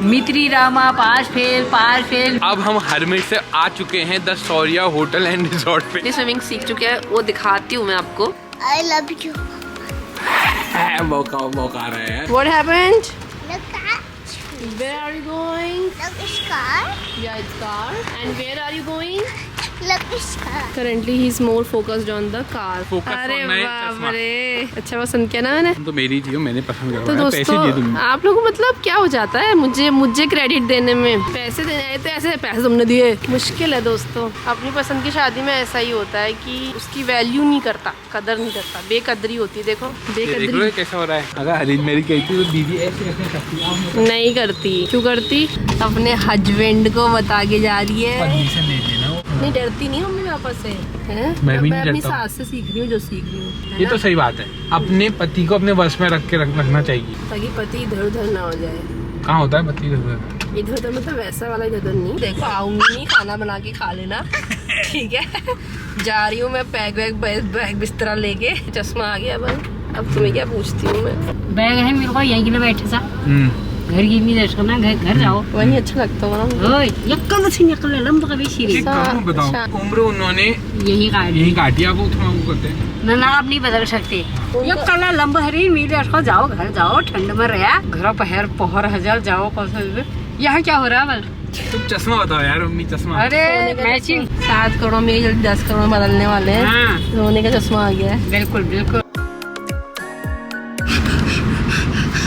मित्री रामा pass fail. अब हम हरमिट से आ चुके हैं the Shaurya hotel and resort पे। स्विमिंग सीख चुके हैं, वो दिखाती हूँ मैं आपको। I love you. मौका आ रहा है। What happened? Look at Where are you going? look this car. Yeah, it's car. And where are you going? Look this car. Currently he is more focused on the car. Focus अरे on my बाप चश्मा। रे, अच्छा पसंद किया ना मैंने। तो मेरी थी, मैंने पसंद तो करवाया, पैसे दे दोस्तों दूंगा। आप लोगों को मतलब क्या हो जाता है मुझे क्रेडिट देने में, पैसे देने आए तो ऐसे पैसे तुमने दिए। मुश्किल है दोस्तों, अपनी पसंद की शादी में ऐसा ही होता है कि उसकी वैल्यू नहीं करता, कदर नहीं करता, बेकदरी होती है। देखो देख लो बेकदरी ये कैसा हो रहा है। अगर अरेंज मैरिज कही थी तो दीदी ऐसे कैसे करती है? नहीं करती। क्यों करती? अपने हस्बैंड को बता के जा रही है। परमिशन नहीं देना। नहीं डरती नहीं मम्मी पापा से हैं? मैं भी नहीं अपनी डरता हूँ। सास से सीख रही हूँ जो सीख रही हूँ। ये तो सही बात है, अपने पति को अपने वश में रखना चाहिए। ताकि पति इधर उधर ना हो जाए। कहाँ होता है पति इधर? इधर उधर मतलब वैसा वाला इधर नहीं। देखो आऊंगी नहीं, खाना बना के खा लेना ठीक है। जा रही हूँ मैं बैग बिस्तरा लेके। चश्मा आ गया अब तुम्हें क्या पूछती हूँ मैं। बैग है मेरे को, यहीं के लिए बैठे सा घर की नहीं दर्शन ना, घर जाओ। वही अच्छा लगता है ना। ओए यक्कल से निकल लंब कभी सीरी एक काम बताओ, अच्छा। उम्र उन्होंने यही काटी, आप वो थोड़ा वो करते हैं। ना आप नहीं बदल सकते। यक्कल लंब हरी मेरे अटको जाओ, घर जाओ, ठंड में रहा घर पहर पहर हजार जाओ। कौन यहाँ क्या हो रहा है बल? तुम चश्मा बताओ यार, मम्मी चश्मा। अरे मैचिंग 7 करोड़ में जल्दी 10 करोड़ में बदलने वाले हैं। हाँ सोने का चश्मा आ गया है। बिल्कुल बिल्कुल।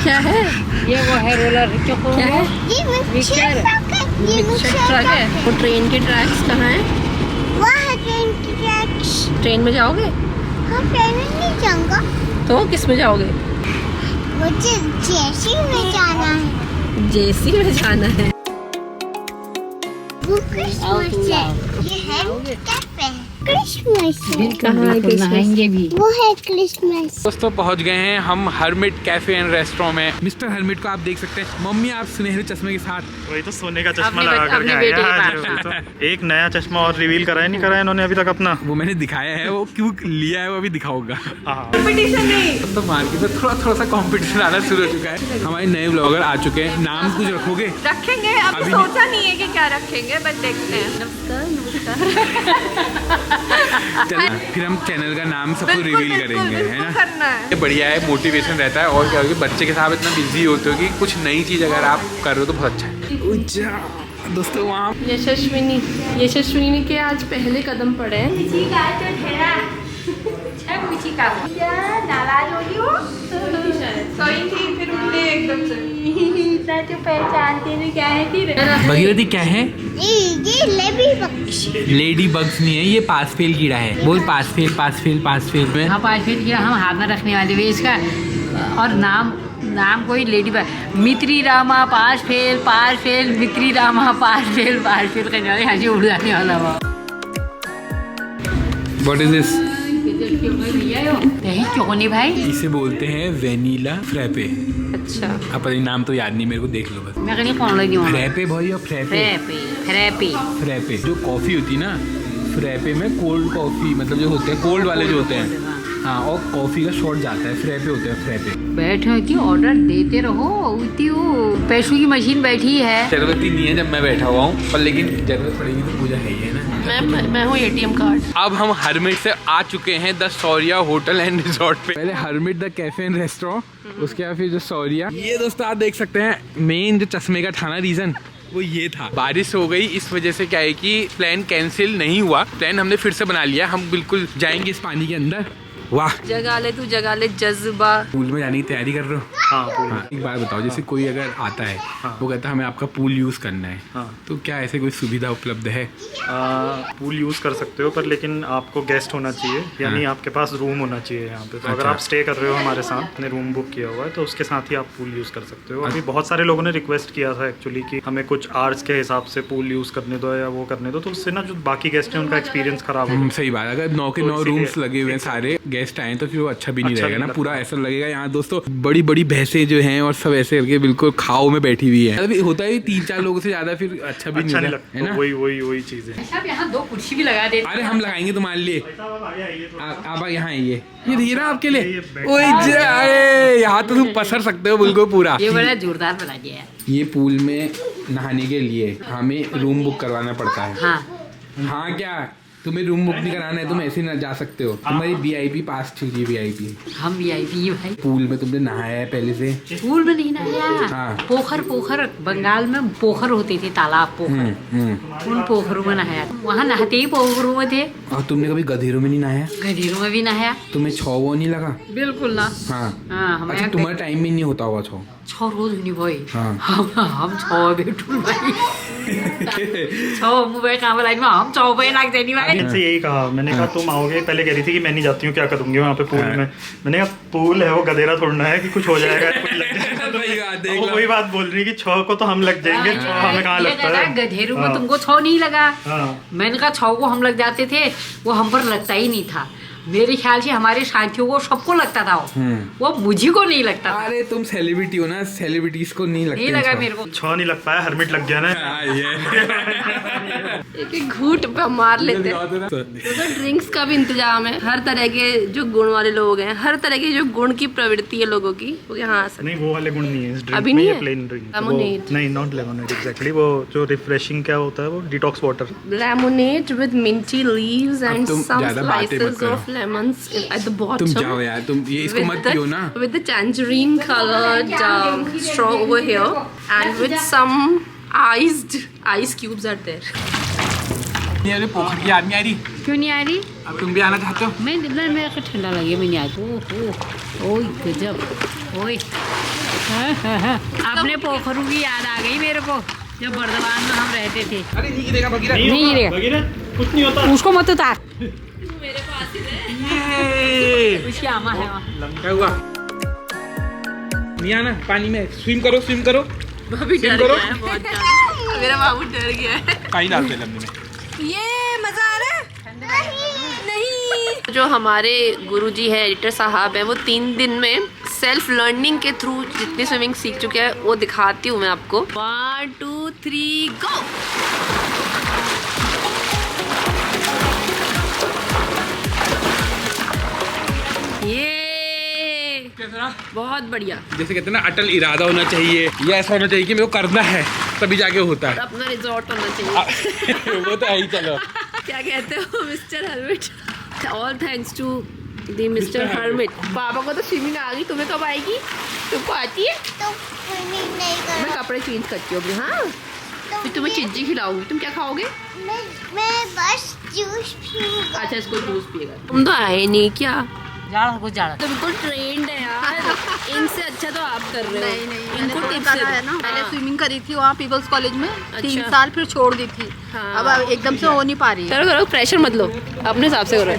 क्या है ये वो है रोलर क्या है? ये मिक्सर। मिक्सर ट्रक है। ये मिक्सर मिक्सर ट्रक है। वो ट्रेन के ट्रैक्स कहाँ हैं? वहाँ है ट्रेन की ट्रैक्स। ट्रेन में जाओगे हाँ ट्रेन में नहीं जाऊँगा, तो किस में जाओगे? मुझे जैसी में जाना है। जेसी में जाना है। वो क्रिसमस है। ये है कैफे क्रिसमस है। कहाँ है क्रिसमस? नहाएंगे भी। वो है क्रिसमस। दोस्तों पहुंच गए हैं हम हरमिट कैफे एंड रेस्टोरेंट में। मिस्टर हरमिट को आप देख सकते हैं। मम्मी आप सुनहरे चश्मे के साथ। वही तो सोने का चश्मा अपने लगा अपने करके आए बेटे के हैं। हाँ पास। जी, वही तो। एक नया चश्मा और रिवील कराया नहीं कराया इन्होंने अभी तक अपना। वो मैंने दिखाया है, वो क्यों लिया है वो अभी दिखाऊंगा। हाँ कंपटीशन नहीं। तो मार्केट में थोड़ा सा कंपटीशन आना शुरू हो चुका है। हमारे नए ब्लॉगर आ चुके हैं। नाम कुछ रखोगे? रखेंगे, अभी अभी सोचा नहीं है कि क्या रखेंगे, बस देखते हैं। चलो फिर हम चैनल का नाम सबको रिवील करेंगे, है ना? करना है। ये बढ़िया है, मोटिवेशन रहता है। और क्या होगी, बच्चे के साथ इतना बिजी होते हो कि कुछ नई चीज़ अगर आप कर रहे हो तो बहुत अच्छा है। दोस्तों वहाँ यशस्विनी के आज पहले कदम पड़े हैं। नाराज हो गई हो? सोई थी फिर उठे एकदम से। तो पहचानते नहीं क्या है फिर? भगीरथी क्या है? ये लेडी बग्स। लेडी बग्स नहीं है, ये पास फेल कीड़ा है। बोल पास फेल में। हाँ पाँच फीट किया हम हाथ में रखने वाले वे इसका। और नाम कोई लेडी मित्री रामा पास फेल मित्री रामा पास फेल करने वाले हंसी उड़ जाने वाला वो। What is this? नहीं क्यों नहीं भाई? इसे बोलते हैं वेनिला फ्रैपे। अच्छा अब पता नहीं नाम तो याद नहीं मेरे को, देख लो बस। मैं कहीं कौन लगी हूँ फ्रैपे भाई, और फ्रैपे जो कॉफी होती है ना, फ्रैपे में कोल्ड कॉफी मतलब जो होते हैं कोल्ड वाले जो होते हैं, हाँ, और कॉफी का शॉट जाता है, फ्रैपे होते हैं फ्रैपे। बैठो कि ऑर्डर देते रहो। उती पैसों की मशीन बैठी है। जरूरत ही नहीं है जब मैं बैठा हुआ हूँ, पर लेकिन जरूरत पड़ेगी तो पूजा है ही है ना। मैं हूँ ATM कार्ड। अब हम हरमिट से आ चुके हैं the Shaurya hotel and resort पे। पहले hermit the cafe and restaurant, उसके बाद फिर जो शौर्या। ये दोस्तों आप देख सकते हैं, मेन जो चश्मे का था ना रीजन, वो ये था। बारिश हो गई, इस वजह से क्या है कि प्लान कैंसिल नहीं हुआ। प्लान हमने फिर से बना लिया, हम बिल्कुल जाएंगे इस पानी के अंदर। वाह, जगा ले जज्बा। पूल में जाने की तैयारी कर रहे हो? हाँ पूल। हाँ, एक बात बताओ, जैसे कोई अगर आता है, वो कहता है हमें आपका पूल यूज करना है, तो क्या ऐसे कोई सुविधा उपलब्ध है? पूल यूज़ कर सकते हो, पर लेकिन आपको गेस्ट होना चाहिए, यानी आपके पास रूम होना चाहिए यहाँ पे। तो अगर अच्छा। आप स्टे कर रहे हो हमारे साथ, अपने रूम बुक किया हुआ है, तो उसके साथ ही आप पूल यूज़ कर सकते हो। अभी बहुत सारे लोगों ने रिक्वेस्ट किया था एक्चुअली कि हमें कुछ आवर्स के हिसाब से पूल यूज़ करने दो या वो करने दो, तो उससे ना जो बाकी गेस्ट हैं उनका एक्सपीरियंस खराब हो सही बात, अगर 9 के 9 रूम्स लगे हुए हैं सारे गेस्ट आए तो फिर वो अच्छा भी नहीं अच्छा रहेगा नहीं ना, लगता। पूरा ऐसा लगेगा यहाँ दोस्तों बड़ी बड़ी भैंसें जो हैं और सब ऐसे करके बिल्कुल खाओ में बैठी हुई है, मतलब होता है 3-4 लोगों से ज्यादा फिर अच्छा भी अच्छा नहीं लगता है लगता, ना। वही चीजें। साहब यहाँ 2 कुर्सी भी लगा देते। अरे हम लगाएंगे तुम्हारे लिए, आप यहाँ आइए, ये देखिए ना आपके लिए। ये बैठ- ओए अरे यहाँ तो तुम पसर सकते हो बिल्कुल पूरा। ये बड़ा जोरदार बना दिया है। ये पूल में नहाने के लिए हमें रूम बुक करवाना पड़ता है। हाँ हाँ क्या तुम्हें रूम बुक नहीं कराना है, तुम ऐसे ना जा सकते हो, तुम्हारी VIP पास चाहिए VIP। हम VIP भाई। पूल में तुमने नहाया है पहले से? पूल में नहीं नहाया। हाँ। पोखर बंगाल में पोखर होते थे, तालाब पोखर, उन पोखरों में नहाया। वहाँ नहाते ही पोखरों में थे। और तुमने कभी गधेरों में नहीं नहाया? गधीरों में भी नहाया। तुम्हें छो नहीं लगा? बिल्कुल ना। हाँ हाँ हमारे अच्छा, तुम्हारा टाइम भी नहीं होता होगा छो? 6 रोज नहीं भाई। हाँ। हम 6 बैठू भाई। 6 मुंबई काम लाइन में हम 6 बजे लग जानी भाई। इनसे यही कहा, मैंने कहा तुम आओगे, पहले कह रही थी कि मैं नहीं जाती हूँ, क्या करूँगी वहाँ पे पूल में। मैंने कहा पूल है वो, गधेरा थोड़ना है कि कुछ हो जाएगा, कुछ लग जाएगा। वो वही बात बोल रही कि 6 को तो हम लग जाएंगे, 6 हमें कहाँ लगता है। गधेरों में हाँ। तुमको 6 नहीं लगा। हाँ। मैंने कहा 6 को हम लग जाते थे, वो हम पर लगता ही नहीं था। मेरे ख्याल से हमारे साथियों को सबको लगता था वो मुझी को नहीं लगता था। अरे तुम सेलिब्रिटी हो ना, सेलिब्रिटीज को नहीं लगता। नहीं लगा मेरे को। 6 नहीं लग पाया, हरमिट लग गया ना। एक घूट पे मार लेते हैं। तो ड्रिंक्स का भी इंतजाम है, हर तरह के जो गुण वाले लोग हैं, हर तरह के जो गुण की प्रवृत्ति है लोगों की, वो यहाँ आ सकते नहीं वो वाले गुण नहीं है इस ड्रिंक अभी में, नहीं ये है? Plain drink. Lemonade। नहीं नॉट लेमोनेड एग्जैक्टली, वो जो रिफ्रेशिंग क्या होता है वो detox water. Lemonade with minty leaves and तुम सम ज्यादा बातें मत स्लाइसेस करो। Of lemons at the bottom. तुम जाओ यार, तुम ये इसको मत पियो ना। With the tangerine colored straw over here and with some ice cubes are there. ये अरे पोखर की याद नहीं आ रही? क्यों नहीं आ रही? अब तुम भी आना चाहते हो? मैं मेरे को ठंडा लगे, मैं नहीं आती। ओह गजब ओए। अपने पोखरों की याद आ गई मेरे को, जब बर्दवान में हम रहते थे। अरे नहीं गिरेगा भगीरथ। नहीं गिरेगा। भगीरथ कुछ नहीं होता। उसको मत उतार। मेरे पास ही ये उसकी आमा है वहाँ। क्या हुआ? नहीं आना पानी में, स्विम करो भाभी डर करो। गया है बहुत ज्यादा। मेरा बाबू डर गया है। पानी डालते हैं लंबे में। ये मजा आ रहा है? नहीं। जो हमारे गुरुजी है, एडिटर साहब है, वो 3 दिन में सेल्फ लर्निंग के थ्रू जितनी स्विमिंग सीख चुके हैं वो दिखाती हूँ मैं आपको। 1 2 3 गो। ये बहुत बढ़िया। जैसे कहते हैं ना अटल इरादा होना चाहिए, या ऐसा होना चाहिए कि मेरे को करना है तभी जाके होता है। अपना रिजॉर्ट होना चाहिए। वो तो है ही। चलो क्या कहते हो mister hermit? All thanks to the mister hermit. पापा को तो स्विमिंग आ गई, तुम्हें कब आएगी? तुमको आती है? तो स्विमिंग नहीं मैं कर। कपड़े चेंज करती हूँ अभी। हाँ फिर तुम्हें चिज्जी खिलाऊंगी। तुम क्या खाओगे? मैं बस जूस पीऊंगा। अच्छा इसको जूस पिएगा। तुम तो आए नहीं क्या? जाड़ा कुछ जाड़ा। तो बिल्कुल ट्रेंड है यार। इनसे अच्छा तो आप कर रहे हो। नहीं इनको मैंने टिप्स करा है ना, पहले स्विमिंग करी थी वहाँ पीपल्स कॉलेज में 3 साल, फिर छोड़ दी थी। हाँ। अब एकदम से हो नहीं पा रही है। करो करो, प्रेशर मत लो, अपने हिसाब से करो।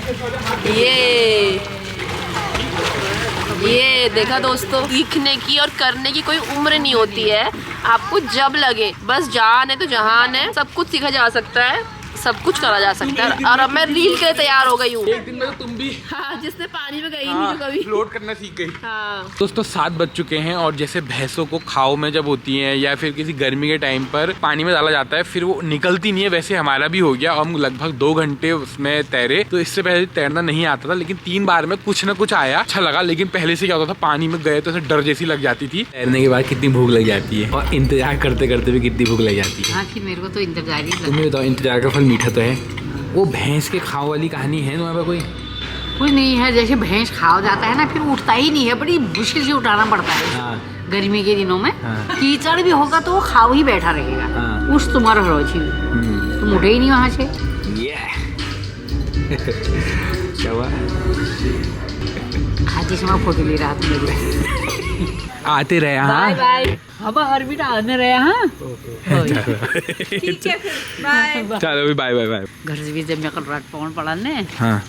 ये देखा दोस्तों, सीखने की और करने की कोई उम्र नहीं होती है। आपको जब लगे, बस जान है तो जहान है, सब कुछ सीखा जा सकता है, सब कुछ करा जा सकता है। और अब मैं रील के लिए तैयार हो गई हूँ। एक दिन में तो तुम भी हाँ, जिसने पानी में गई नहीं जो कभी। फ्लोट करना सीख गई। हाँ। दोस्तों 7 बज चुके हैं और जैसे भैंसों को खाओ में जब होती हैं या फिर किसी गर्मी के टाइम पर पानी में डाला जाता है, फिर वो निकलती नहीं है, वैसे हमारा भी हो गया। हम लगभग 2 घंटे उसमें तैरे, तो इससे पहले तैरना नहीं आता था, लेकिन 3 बार में कुछ ना कुछ आया, अच्छा लगा। लेकिन पहले से क्या होता था, पानी में गए तो ऐसे डर जैसी लग जाती थी। तैरने के बाद कितनी भूख लग जाती है, और इंतजार करते करते भी कितनी भूख लग जाती है। हाँ फिर मेरे को तो इंतजार ही लगा। तुम्हें बताओ, इंतजार का फल मीठा तो है। वो भैंस के खाओ वाली कहानी है तुम्हारे पास कोई? कुछ नहीं है, जैसे भैंस खाओ जाता है ना, फिर उठता ही नहीं है, बड़ी मुश्किल से उठाना पड़ता है। हाँ। गर्मी के दिनों में हाँ। कीचड़ भी होगा तो वो खाओ ही बैठा रहेगा। हाँ। उस तुम्हारा रोज ही तुम उठे ही नहीं वहाँ से। क्या हुआ? खाते समय फोटो ले रहा था मेरी। आते रहे। बाय हाँ बाय। अब हर भी आने रहे। हाँ ठीक है फिर, बाय। चलो भी बाय बाय बाय। घर से भी जब मैं कल रात पवन पड़ा ने, हाँ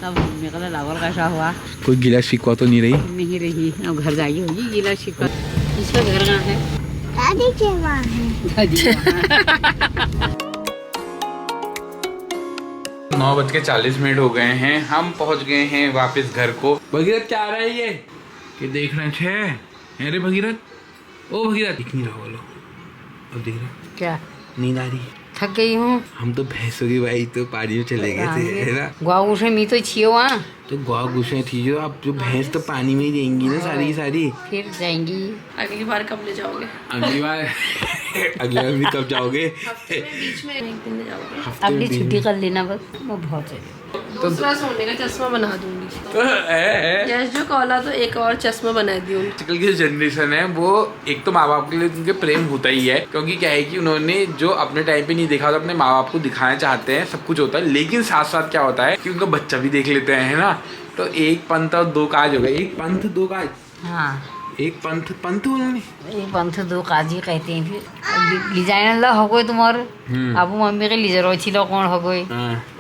तब मेरे को लागल कैसा हुआ कोई गिला शिकवा तो नहीं रही? नहीं रही। अब घर जाइए होगी गीला शिकवा। इसका घर कहाँ है? दादी के वहाँ है। 9:40 हो गए हैं, हम पहुंच गए हैं वापस घर को। भगीरथ क्या आ रहा है ये कि देख रहे थे? अरे भगीरथ, ओ भगीरथ दिख नहीं रहा, बोलो अब दिख रहा? क्या नींद आ रही है? थक गई हूँ। हम तो भैंसों की भाई तो पानी में चले गए थे, है ना? गाँव से मी तो छियो वहाँ, तो गौ गुस्से थी जो, अब जो भैंस तो पानी में ही रहेंगी ना सारी की सारी। फिर जाएंगी। अगली बार कब ले जाओगे? अगली बार भी कब जाओगे? बीच में एक दिन ले जाओगे। अपनी छुट्टी कर लेना बस, वो बहुत है। दूसरा सोने का चश्मा बना दूंगी। तो यश जो कॉला तो एक और चश्मा बना दियो। आजकल की जो जनरेशन है वो एक तो माँ बाप के लिए उनके प्रेम होता ही है, क्योंकि क्या है कि उन्होंने जो अपने टाइम पे नहीं देखा तो अपने माँ बाप को दिखाना चाहते हैं, सब कुछ होता है। लेकिन साथ साथ क्या होता है कि उनका बच्चा भी देख लेते हैं, है ना? तो एक पंथ और दो काज हो गए। एक पंथ दो काज। हाँ, एक पंथ उन्होंने एक पंथ दो काजी कहते हैं। फिर डिजाइनर ला हो गए तुम्हारे, अब मम्मी के लिजरो छिलो कौन हो गए,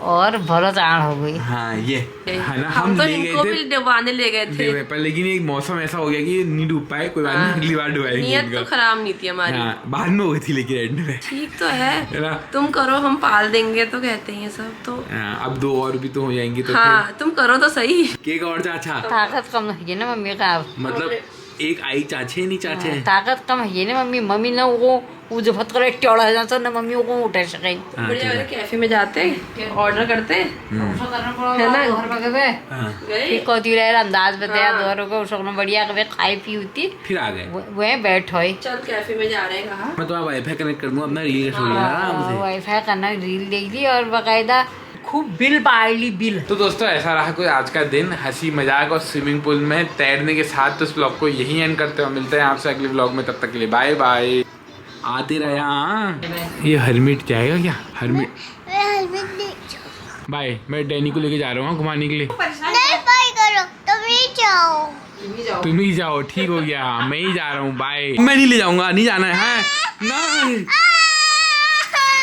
और भलो चाण हो गई। हाँ ये है ना, हम तो ले इनको गए भी थे डुबाने ले गए थे, पर लेकिन एक मौसम ऐसा हो गया कि नहीं डूब पाए। कोई बात नहीं, अगली बार डुबाएंगे नियत इनका। तो खराब नहीं थी हमारी। हाँ, बाद में हो गई थी लेकिन एंड में, ठीक तो है है ना? तुम करो हम पाल देंगे तो कहते हैं सब तो। हाँ, अब दो और भी तो हो जाएंगी तो हाँ तुम करो तो सही। फिर केक और चाचा, ताकत कम है ना मम्मी का अब। मतलब एक आई चाचे नहीं चाचे। ताकत कम है ना मम्मी ना वो जो फत करे टेढ़ा जाता ना मम्मी को उठा सके। बढ़िया वाले कैफे में जाते हैं, ऑर्डर करते हैं, है ना? घर में गए हाँ, फिर कहती रहे अंदाज बताया दोनों को उसको बढ़िया कभी खाई पी होती फिर आ गए। वह बैठ हो चल कैफे में जा रहे हैं कहा। मैं तुम्हारा वाईफाई कनेक्ट कर दूँ, अपना रील कर आराम से। वाईफाई करना, रील देख ली और बाकायदा खूब बिल पाली बिल। तो दोस्तों ऐसा रहा कोई आज का दिन, हंसी मजाक और स्विमिंग पूल में तैरने के साथ। तो इस ब्लॉग को यहीं एंड करते हैं, मिलते हैं आपसे अगले ब्लॉग में, तब तक के लिए बाय बाय। आते रहे। हाँ, ये हरमिट जाएगा क्या? Hermit bye. मैं डैनी को लेके जा रहा हूँ घुमाने के लिए। नहीं बाय करो, तुम ही जाओ। तुम ही जाओ, ठीक हो गया, मैं ही जा रहा हूँ, बाय। मैं नहीं ले जाऊंगा, नहीं जाना है ना।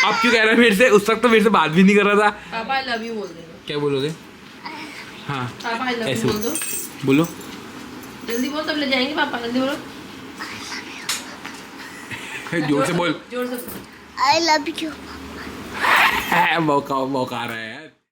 आप क्यों कह रहे हैं मेरे से? उस वक्त तो मेरे से बात भी नहीं कर रहा था। पापा आई लव यू बोल देना। क्या बोलोगे? हाँ पापा आई लव ऐसे यू बोल दो, बोलो। जल्दी बोल तब ले जाएंगे पापा, जल्दी बोलो, जोर से बोल। जोर से। I love you. मौका आ रहा है यार।